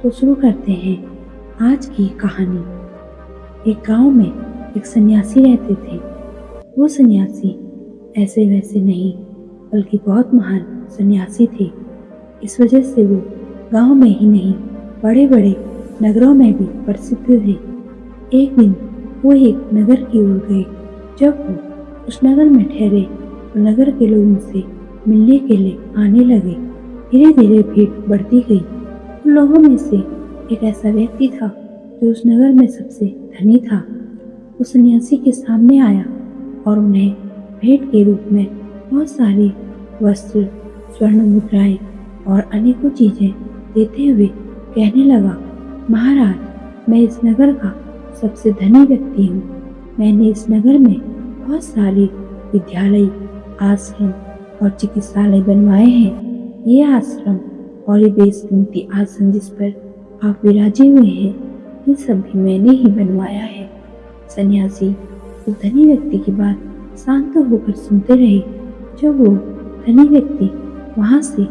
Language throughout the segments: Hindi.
तो शुरू करते हैं आज की कहानी। एक गांव में एक सन्यासी रहते थे। वो सन्यासी ऐसे वैसे नहीं बल्कि बहुत महान सन्यासी थे। इस वजह से वो गांव में ही नहीं बड़े बड़े नगरों में भी प्रसिद्ध थे। एक दिन वो एक नगर की ओर गए। जब वो उस नगर में ठहरे तो नगर के लोग उनसे मिलने के लिए आने लगे। धीरे धीरे भीड़ बढ़ती गई। उन लोगों में से एक ऐसा व्यक्ति था जो उस नगर में सबसे धनी था। वो सन्यासी के सामने आया और उन्हें भेंट के रूप में बहुत सारे वस्त्र, स्वर्ण मुद्राएं और अनेकों चीजें देते हुए कहने लगा, महाराज, मैं इस नगर का सबसे धनी व्यक्ति हूँ। मैंने इस नगर में बहुत सारे विद्यालय, आश्रम और चिकित्सालय बनवाए हैं। ये आश्रम और ये बेशकीमती आसन जिस पर आप विराजे हुए हैं, ये सब भी मैंने ही बनवाया है। सन्यासी उस धनी व्यक्ति की बात शांत होकर सुनते रहे। जब वो धनी व्यक्ति वहां से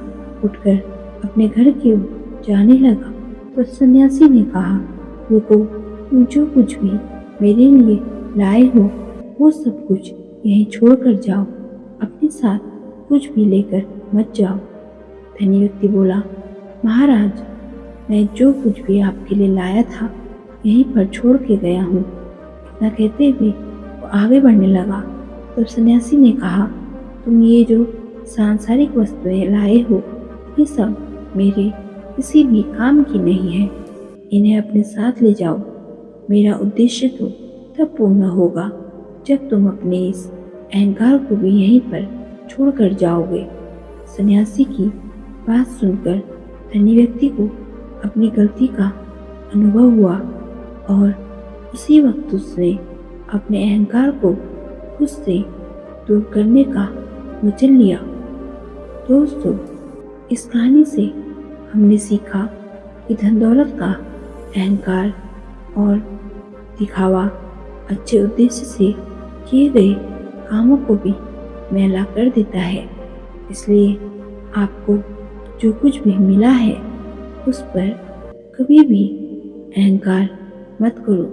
उठकर अपने घर की ओर जाने लगा तो सन्यासी ने कहा, रुको, तुम जो कुछ भी मेरे लिए लाए हो वो सब कुछ यहीं छोड़ कर जाओ। अपने साथ कुछ भी लेकर मत जाओ। धनी व्यक्ति बोला, महाराज, मैं जो कुछ भी आपके लिए लाया था यहीं पर छोड़ के गया हूँ। इतना कहते हुए वो आगे बढ़ने लगा। तब सन्यासी ने कहा, तुम ये जो सांसारिक वस्तुएं लाए हो ये सब मेरे किसी भी काम की नहीं है। इन्हें अपने साथ ले जाओ। मेरा उद्देश्य तो तब पूर्ण होगा जब तुम अपने इस अहंकार को भी यहीं पर छोड़कर जाओगे। सन्यासी की बात सुनकर धनी व्यक्ति को अपनी गलती का अनुभव हुआ और उसी वक्त उसने अपने अहंकार को खुद से दूर करने का वचन लिया। दोस्तों, इस कहानी से हमने सीखा कि धन दौलत का अहंकार और दिखावा अच्छे उद्देश्य से किए गए कामों को भी मैला कर देता है। इसलिए आपको जो कुछ भी मिला है उस पर कभी भी अहंकार मत करो।